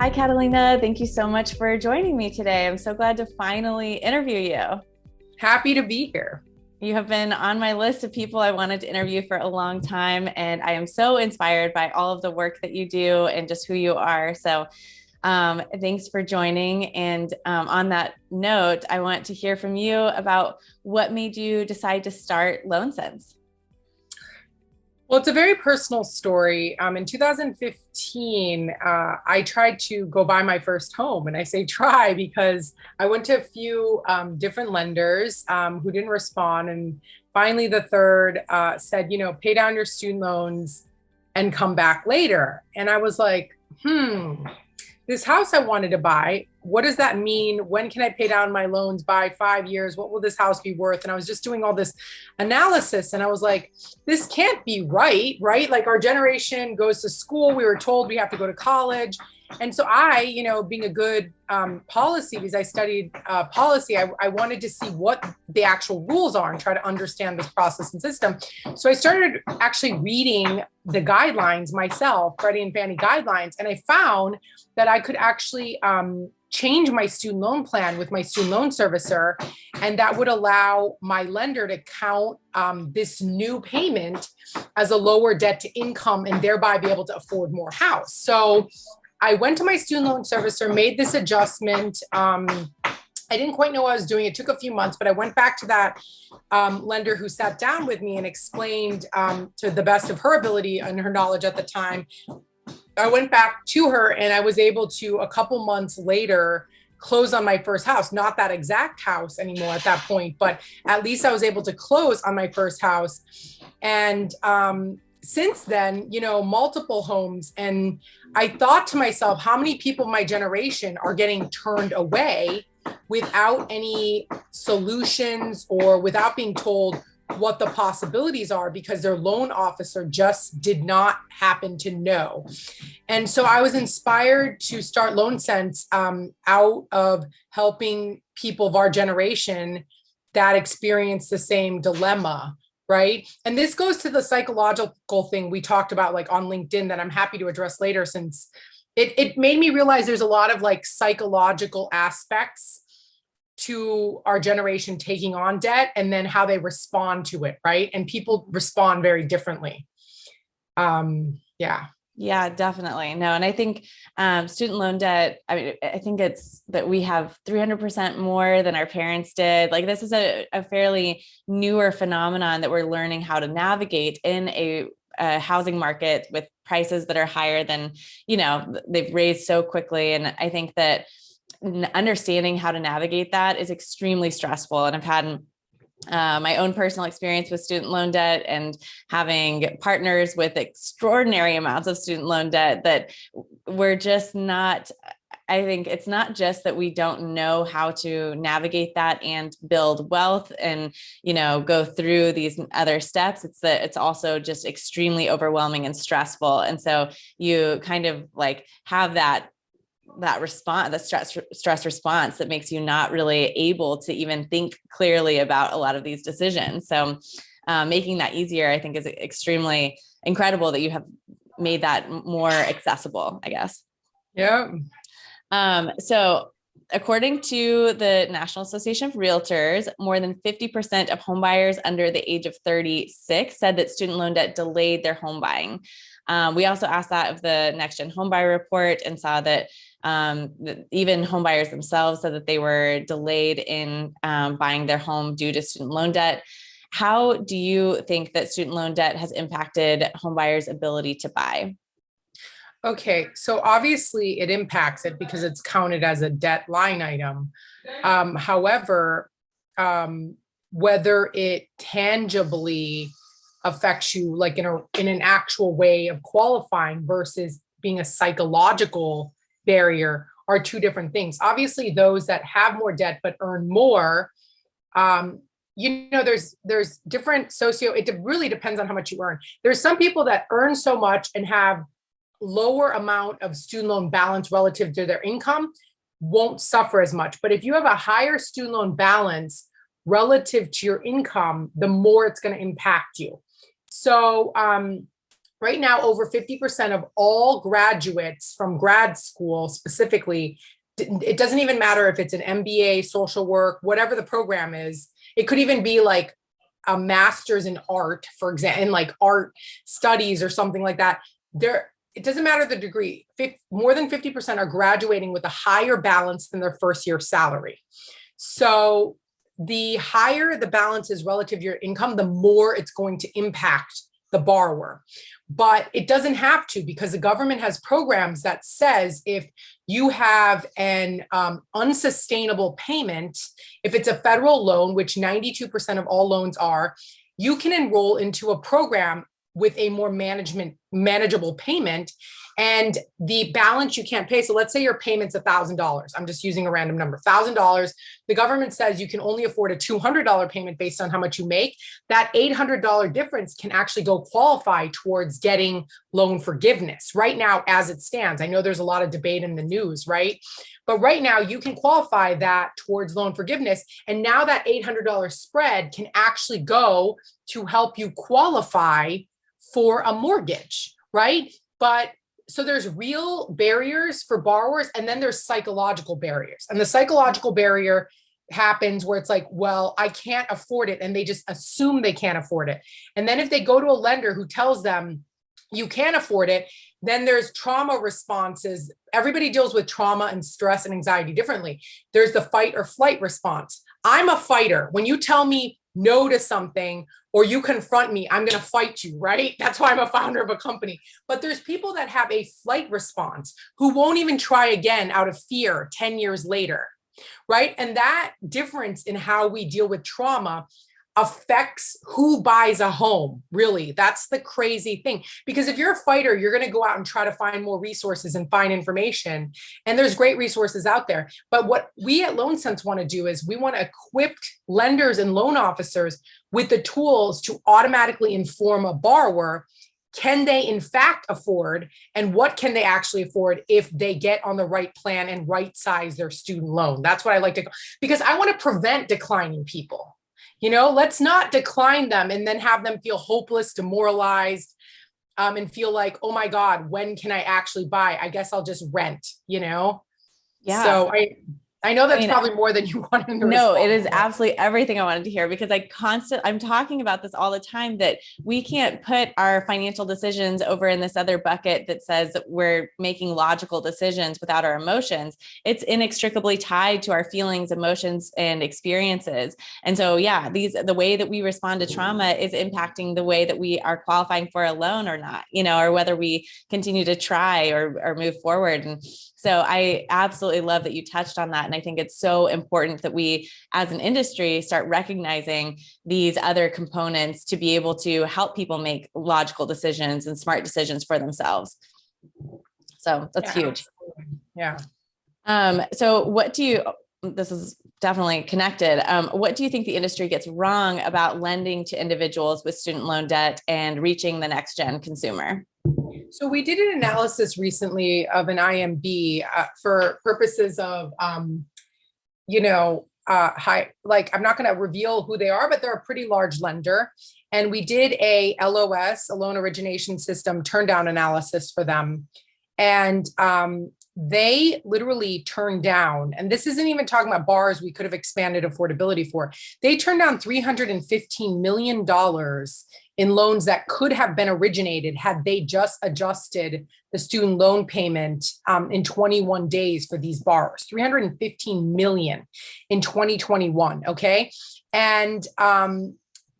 Hi, Catalina. Thank you so much for joining me today. I'm so glad to finally interview you. Happy to be here. You have been on my list of people I wanted to interview for a long time, and I am so inspired by all of the work that you do and just who you are. So, thanks for joining. And on that note, I want to hear from you about what made you decide to start LoanSense. Well, it's a very personal story. In 2015, I tried to go buy my first home. And I say try because I went to a few different lenders who didn't respond. And finally, the third said, pay down your student loans and come back later. And I was like, this house I wanted to buy, what does that mean? When can I pay down my loans by 5 years? What will this house be worth? And I was just doing all this analysis and I was like, this can't be right, right? Like our generation goes to school. We were told we have to go to college. And so being a good policy, because I studied policy, I wanted to see what the actual rules are and try to understand this process and system. So I started actually reading the guidelines myself, Freddie and Fannie guidelines, and I found that I could actually change my student loan plan with my student loan servicer, and that would allow my lender to count this new payment as a lower debt to income and thereby be able to afford more house. So I went to my student loan servicer, made this adjustment. I didn't quite know what I was doing. It took a few months, but I went back to that lender who sat down with me and explained to the best of her ability and her knowledge at the time. I went back to her and I was able to, a couple months later, close on my first house. Not that exact house anymore at that point, but at least I was able to close on my first house. And since then, multiple homes. And I thought to myself, how many people in my generation are getting turned away without any solutions or without being told what the possibilities are because their loan officer just did not happen to know. And so I was inspired to start LoanSense out of helping people of our generation that experience the same dilemma. Right. And this goes to the psychological thing we talked about, like on LinkedIn, that I'm happy to address later, since it made me realize there's a lot of like psychological aspects to our generation taking on debt and then how they respond to it. Right. And people respond very differently. Yeah. Yeah, definitely. No, and I think student loan debt, I think it's that we have 300% more than our parents did. Like this is a fairly newer phenomenon that we're learning how to navigate in a housing market with prices that are higher than, they've raised so quickly. And I think that understanding how to navigate that is extremely stressful. And I've had my own personal experience with student loan debt and having partners with extraordinary amounts of student loan debt that we're just not. I think it's not just that we don't know how to navigate that and build wealth and, go through these other steps. It's that it's also just extremely overwhelming and stressful. And so you kind of like have that response, the stress response that makes you not really able to even think clearly about a lot of these decisions. So making that easier, I think, is extremely incredible that you have made that more accessible, I guess. Yeah. So according to the National Association of Realtors, more than 50% of homebuyers under the age of 36 said that student loan debt delayed their home buying. We also asked that of the Next Gen Homebuyer Report and saw that even homebuyers themselves said that they were delayed in buying their home due to student loan debt. How do you think that student loan debt has impacted homebuyers' ability to buy? Okay, so obviously it impacts it because it's counted as a debt line item. However, whether it tangibly affects you like in an actual way of qualifying versus being a psychological barrier are two different things. Obviously, those that have more debt but earn more, there's different it really depends on how much you earn. There's some people that earn so much and have lower amount of student loan balance relative to their income won't suffer as much. But if you have a higher student loan balance relative to your income, the more it's going to impact you. So Right now, over 50% of all graduates from grad school specifically, it doesn't even matter if it's an MBA, social work, whatever the program is. It could even be like a master's in art, for example, in like art studies or something like that. It doesn't matter the degree. More than 50% are graduating with a higher balance than their first year salary. So the higher the balance is relative to your income, the more it's going to impact the borrower. But it doesn't have to, because the government has programs that says if you have an unsustainable payment, if it's a federal loan, which 92% of all loans are, you can enroll into a program with a more manageable payment, and the balance you can't pay. So let's say your payment's $1,000. I'm just using a random number, $1,000. The government says you can only afford a $200 payment based on how much you make. That $800 difference can actually go qualify towards getting loan forgiveness right now as it stands. I know there's a lot of debate in the news, right? But right now you can qualify that towards loan forgiveness. And now that $800 spread can actually go to help you qualify for a mortgage, right? But so there's real barriers for borrowers, and then there's psychological barriers. And the psychological barrier happens where it's like, well, I can't afford it. And they just assume they can't afford it. And then if they go to a lender who tells them you can't afford it, then there's trauma responses. Everybody deals with trauma and stress and anxiety differently. There's the fight or flight response. I'm a fighter. When you tell me no to something or you confront me, I'm going to fight you, right? That's why I'm a founder of a company. But there's people that have a flight response who won't even try again out of fear 10 years later, right? And that difference in how we deal with trauma affects who buys a home. Really, that's the crazy thing. Because if you're a fighter, you're going to go out and try to find more resources and find information. And there's great resources out there. But what we at LoanSense want to do is we want to equip lenders and loan officers with the tools to automatically inform a borrower. Can they in fact afford, and what can they actually afford if they get on the right plan and right size their student loan? That's what I like to, because I want to prevent declining people. You know, let's not decline them and then have them feel hopeless, demoralized, and feel like, oh my God, when can I actually buy? I guess I'll just rent, you know? Yeah. So I know that's probably more than you wanted to No, respond it is to. absolutely everything I wanted to hear, because I'm talking about this all the time, that we can't put our financial decisions over in this other bucket that says we're making logical decisions without our emotions. It's inextricably tied to our feelings, emotions, and experiences. And so, yeah, the way that we respond to trauma is impacting the way that we are qualifying for a loan or not, or whether we continue to try or move forward. And so I absolutely love that you touched on that. And I think it's so important that we, as an industry, start recognizing these other components to be able to help people make logical decisions and smart decisions for themselves. So that's huge. Absolutely. Yeah. So this is definitely connected. What do you think the industry gets wrong about lending to individuals with student loan debt and reaching the next gen consumer? So we did an analysis recently of an IMB for purposes of, I'm not going to reveal who they are, but they're a pretty large lender. And we did a LOS, a loan origination system turn down analysis for them. And they literally turned down, and this isn't even talking about bars we could have expanded affordability for. They turned down $315 million in loans that could have been originated had they just adjusted the student loan payment in 21 days for these borrowers. 315 million in 2021. Okay. And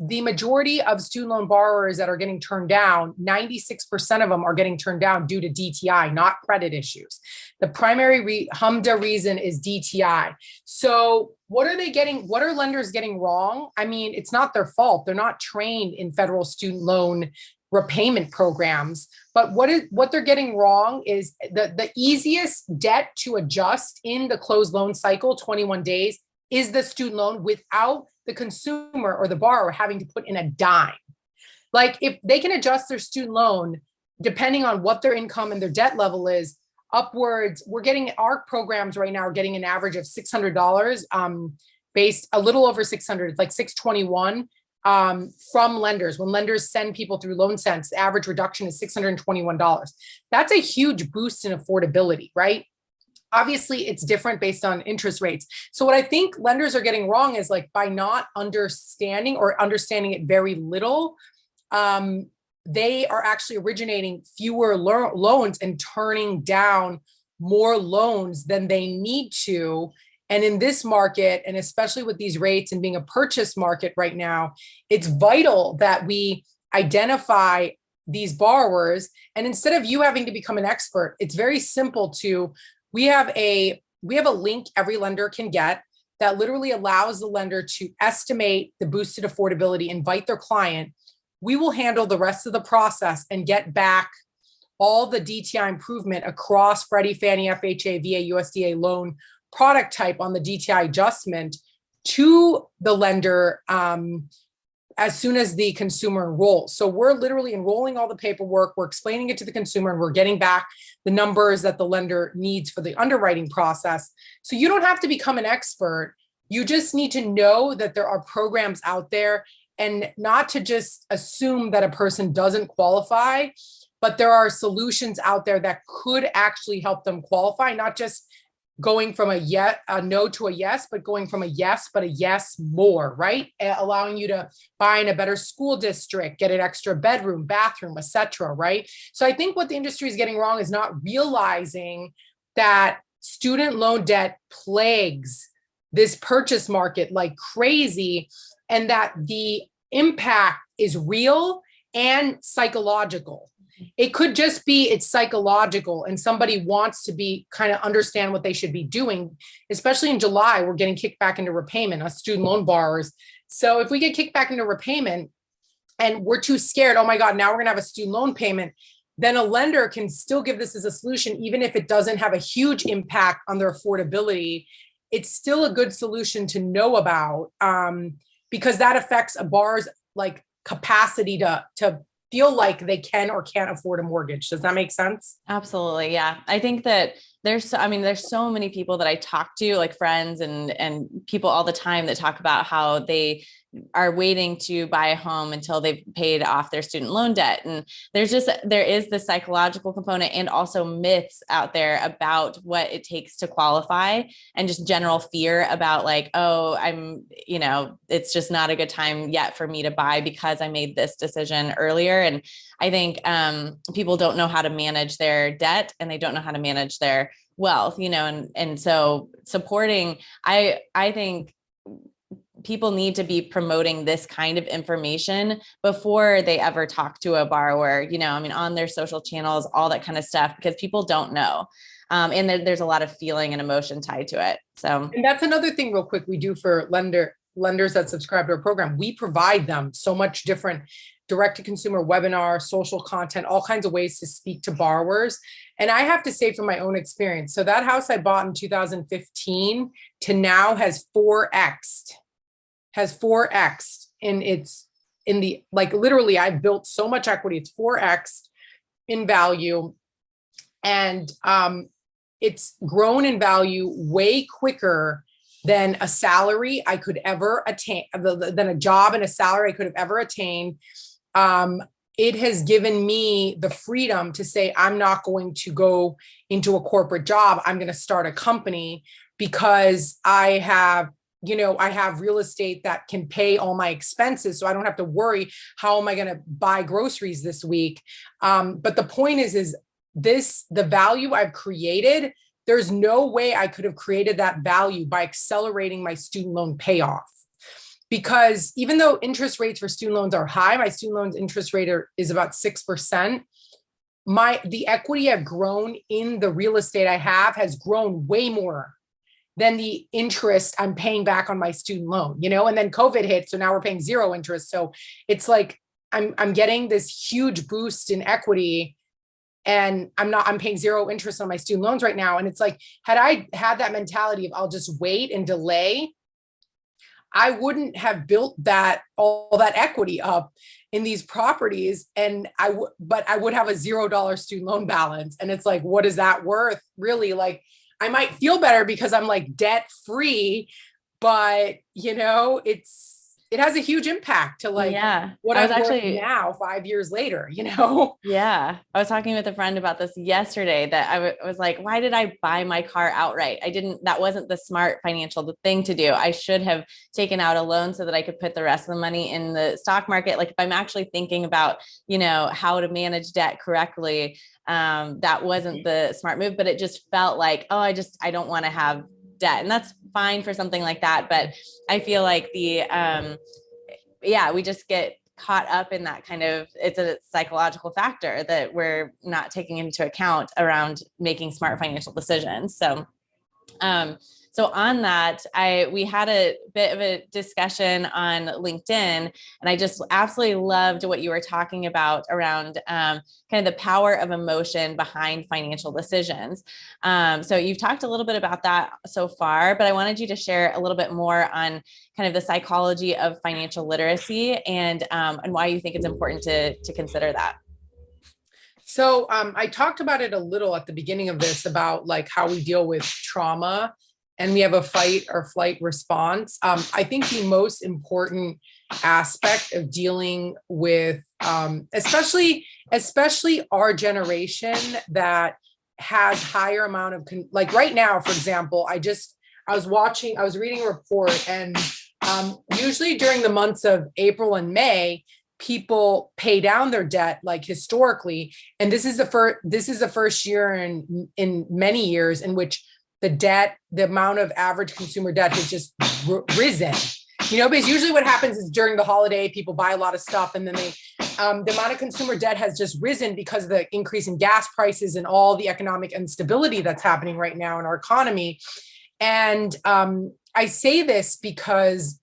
the majority of student loan borrowers that are getting turned down, 96% of them are getting turned down due to DTI, not credit issues. The primary HMDA reason is DTI. So what are they getting? What are lenders getting wrong? I mean, it's not their fault. They're not trained in federal student loan repayment programs. But what they're getting wrong is the easiest debt to adjust in the closed loan cycle, 21 days, is the student loan without the consumer or the borrower having to put in a dime. Like if they can adjust their student loan, depending on what their income and their debt level is, upwards, our programs right now are getting an average of $600, based a little over 600, it's like 621 from lenders. When lenders send people through LoanSense, the average reduction is $621. That's a huge boost in affordability, right? Obviously, it's different based on interest rates. So what I think lenders are getting wrong is like by not understanding or understanding it very little, they are actually originating fewer loans and turning down more loans than they need to. And in this market, and especially with these rates and being a purchase market right now, it's vital that we identify these borrowers. And instead of you having to become an expert, it's very simple to, we have a link every lender can get that literally allows the lender to estimate the boosted affordability, invite their client. We will handle the rest of the process and get back all the DTI improvement across Freddie, Fannie, FHA, VA, USDA loan product type on the DTI adjustment to the lender as soon as the consumer enrolls. So we're literally enrolling all the paperwork, we're explaining it to the consumer, and we're getting back the numbers that the lender needs for the underwriting process. So you don't have to become an expert. You just need to know that there are programs out there and not to just assume that a person doesn't qualify, but there are solutions out there that could actually help them qualify, not just going from a no to a yes, but going from a yes, but a yes more, right? Allowing you to buy in a better school district, get an extra bedroom, bathroom, etc., right? So I think what the industry is getting wrong is not realizing that student loan debt plagues this purchase market like crazy, and that the impact is real and psychological. It could just be it's psychological and somebody wants to be kind of understand what they should be doing, especially in July, we're getting kicked back into repayment as student loan borrowers. So if we get kicked back into repayment and we're too scared, oh my God, now we're gonna have a student loan payment, then a lender can still give this as a solution, even if it doesn't have a huge impact on their affordability. It's still a good solution to know about because that affects a borrower's like capacity to feel like they can or can't afford a mortgage. Does that make sense? Absolutely. Yeah. I think that there's so many people that I talk to, like friends and people all the time that talk about how they are waiting to buy a home until they've paid off their student loan debt. And there is the psychological component and also myths out there about what it takes to qualify, and just general fear about like, oh, it's just not a good time yet for me to buy because I made this decision earlier. And I think people don't know how to manage their debt, and they don't know how to manage their wealth, and so supporting, I think people need to be promoting this kind of information before they ever talk to a borrower, on their social channels, all that kind of stuff, because people don't know. And there's a lot of feeling and emotion tied to it. So, and that's another thing real quick we do for lenders that subscribe to our program. We provide them so much different direct to consumer webinar, social content, all kinds of ways to speak to borrowers. And I have to say from my own experience, so that house I bought in 2015 to now has 4x'd. And it's in the, like, literally I've built so much equity. It's 4x in value. And it's grown in value way quicker than a salary I could ever attain, than a job and a salary I could have ever attained. It has given me the freedom to say, I'm not going to go into a corporate job. I'm going to start a company because I have real estate that can pay all my expenses. So I don't have to worry, how am I going to buy groceries this week? But the point is the value I've created, there's no way I could have created that value by accelerating my student loan payoff. Because even though interest rates for student loans are high, my student loans interest rate is about 6%. The equity I've grown in the real estate I have has grown way more than the interest I'm paying back on my student loan, and then COVID hit. So now we're paying zero interest. So it's like, I'm getting this huge boost in equity, and I'm paying zero interest on my student loans right now. And it's like, had I had that mentality of I'll just wait and delay, I wouldn't have built all that equity up in these properties. And but I would have a $0 student loan balance. And it's like, what is that worth? Really? Like, I might feel better because I'm like debt free, but it's it has a huge impact to like Yeah. what I was I'm worth actually now 5 years later, you know? Yeah, I was talking with a friend about this yesterday that was like, why did I buy my car outright? That wasn't the smart financial thing to do. I should have taken out a loan so that I could put the rest of the money in the stock market. Like if I'm actually thinking about, how to manage debt correctly, that wasn't the smart move, but it just felt like, oh, I don't want to have debt. And that's fine for something like that. But I feel like we just get caught up in that it's a psychological factor that we're not taking into account around making smart financial decisions. Um, so on that, we had a bit of a discussion on LinkedIn, and I just absolutely loved what you were talking about around kind of the power of emotion behind financial decisions. So you've talked a little bit about that so far, but I wanted you to share a little bit more on kind of the psychology of financial literacy and why you think it's important to consider that. So I talked about it a little at the beginning of this about like how we deal with trauma and we have a fight or flight response. I think the most important aspect of dealing with, especially our generation that has higher amount of, like right now, for example, I was reading a report and usually during the months of April and May, people pay down their debt like historically, and this is the first year in many years in which the amount of average consumer debt has just risen, because usually what happens is during the holiday people buy a lot of stuff and then the amount of consumer debt has just risen because of the increase in gas prices and all the economic instability that's happening right now in our economy. And I say this because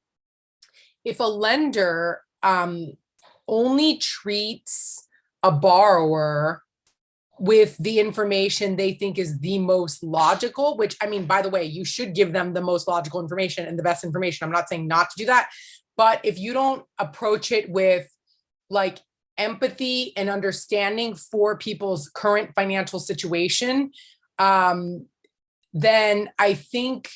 if a lender only treats a borrower with the information they think is the most logical, which I mean, by the way, you should give them the most logical information and the best information. I'm not saying not to do that. But if you don't approach it with like empathy and understanding for people's current financial situation, then I think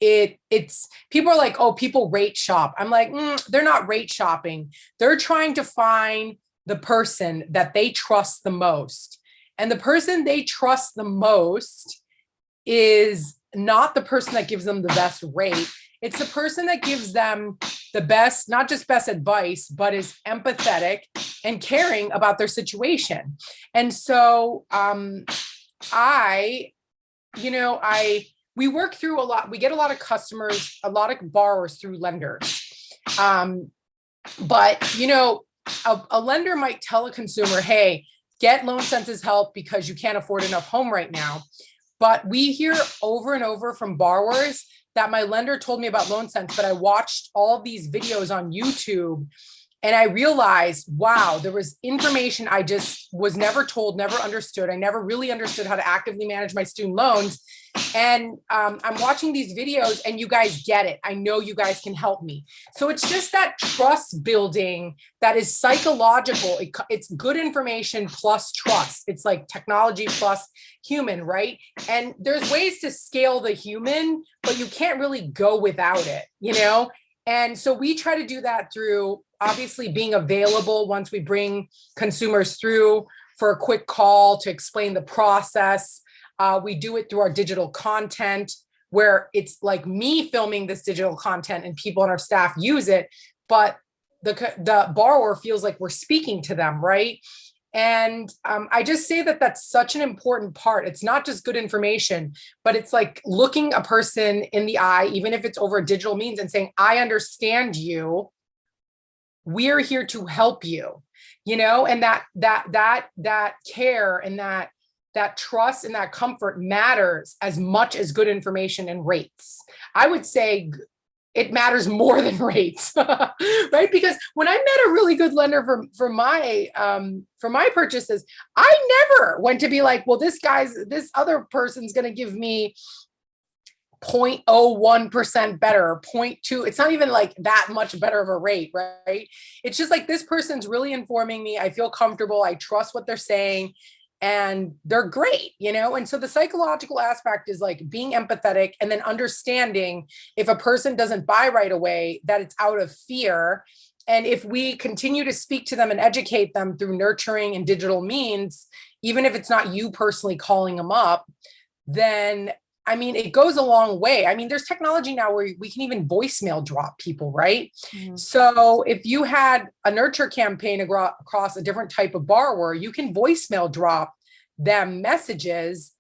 it's people are like, oh, people rate shop. I'm like, they're not rate shopping. They're trying to find the person that they trust the most. And the person they trust the most is not the person that gives them the best rate. It's the person that gives them the best, not just best advice, but is empathetic and caring about their situation. And so we work through a lot. We get a lot of customers, a lot of borrowers through lenders. But a lender might tell a consumer, hey, get LoanSense's help because you can't afford enough home right now. But we hear over and over from borrowers that my lender told me about LoanSense, but I watched all these videos on YouTube and I realized, wow, there was information I just was never told, never understood. I never really understood how to actively manage my student loans. And I'm watching these videos and you guys get it. I know you guys can help me. So it's just that trust building that is psychological. It's good information plus trust. It's like technology plus human, right? And there's ways to scale the human, but you can't really go without it, And so we try to do that through obviously being available once we bring consumers through for a quick call to explain the process. We do it through our digital content where it's like me filming this digital content and people on our staff use it, but the borrower feels like we're speaking to them, right? And I just say that that's such an important part. It's not just good information, but it's like looking a person in the eye, even if it's over a digital means, and saying, I understand you. We're here to help you, and that care and that trust and that comfort matters as much as good information and rates. I would say it matters more than rates, right? Because when I met a really good lender for my purchases, I never went to be like, well, this other person's going to give me 0.01% better, 0.2. It's not even like that much better of a rate, right? It's just like this person's really informing me. I feel comfortable. I trust what they're saying. and they're great, And so the psychological aspect is like being empathetic and then understanding if a person doesn't buy right away, that it's out of fear. And if we continue to speak to them and educate them through nurturing and digital means, even if it's not you personally calling them up, then it goes a long way. There's technology now where we can even voicemail drop people, right? Mm-hmm. So if you had a nurture campaign across a different type of borrower, you can voicemail drop them messages.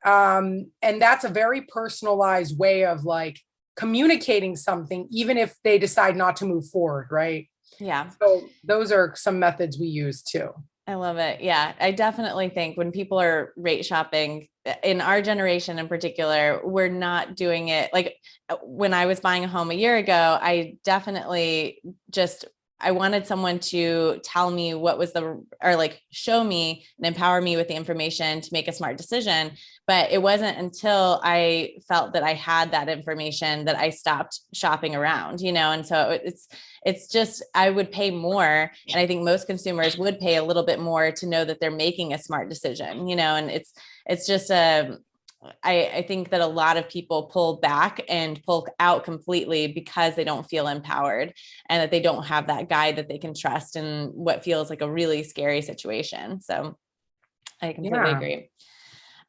And that's a very personalized way of like communicating something, even if they decide not to move forward, right? Yeah. So those are some methods we use too. I love it. Yeah. I definitely think when people are rate shopping in our generation in particular, we're not doing it. Like when I was buying a home a year ago, I definitely I wanted someone to tell me what was or like show me and empower me with the information to make a smart decision. But it wasn't until I felt that I had that information that I stopped shopping around, and so it's just, I would pay more. And I think most consumers would pay a little bit more to know that they're making a smart decision, and it's just I think that a lot of people pull back and pull out completely because they don't feel empowered and that they don't have that guide that they can trust in what feels like a really scary situation. So I completely agree.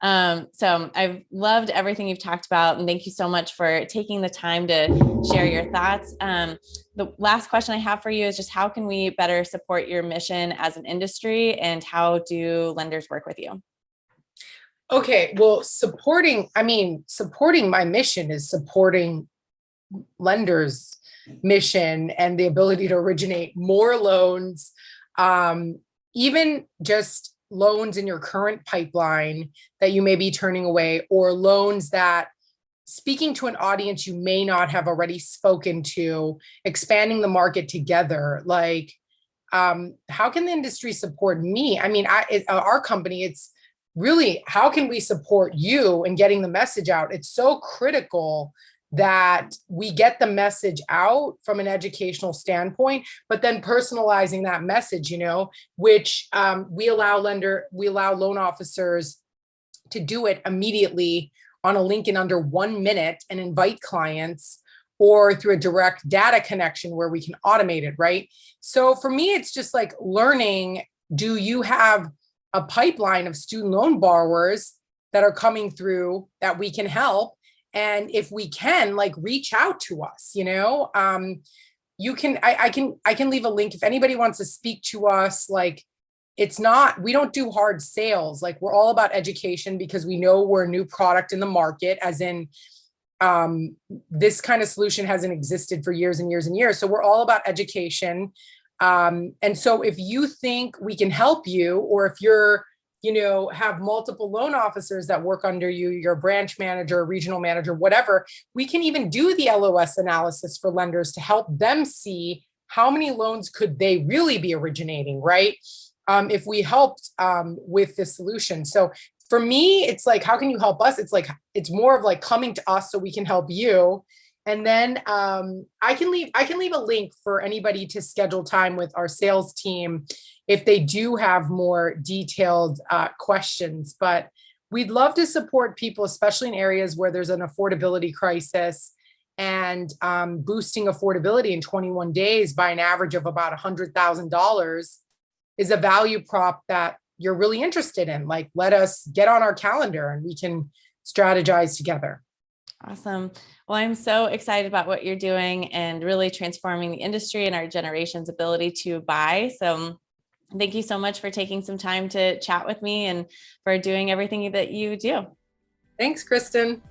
So I've loved everything you've talked about, and thank you so much for taking the time to share your thoughts. The last question I have for you is just how can we better support your mission as an industry, and how do lenders work with you? Okay, well, supporting my mission is supporting lenders' mission and the ability to originate more loans, even just loans in your current pipeline that you may be turning away, or loans that speaking to an audience you may not have already spoken to, expanding the market together. Like, how can the industry support me? Our company, it's really, how can we support you in getting the message out? It's so critical that we get the message out from an educational standpoint, but then personalizing that message, which we allow loan officers to do it immediately on a link in under 1 minute and invite clients, or through a direct data connection where we can automate it, right? So for me, it's just like learning, do you have a pipeline of student loan borrowers that are coming through that we can help? And if we can, like, reach out to us, you can, I can leave a link if anybody wants to speak to us. Like, we don't do hard sales. Like, we're all about education because we know we're a new product in the market, as in, this kind of solution hasn't existed for years and years and years. So we're all about education. And so if you think we can help you, or if you're, have multiple loan officers that work under you, your branch manager, regional manager, whatever, we can even do the LOS analysis for lenders to help them see how many loans could they really be originating, right? If we helped with this solution. So for me, it's like, how can you help us? It's like, it's more of like coming to us so we can help you. And then I can leave a link for anybody to schedule time with our sales team if they do have more detailed questions. But we'd love to support people, especially in areas where there's an affordability crisis, and boosting affordability in 21 days by an average of about $100,000 is a value prop that you're really interested in. Like, let us get on our calendar and we can strategize together. Awesome. Well, I'm so excited about what you're doing and really transforming the industry and our generation's ability to buy. So thank you so much for taking some time to chat with me and for doing everything that you do. Thanks, Kristen.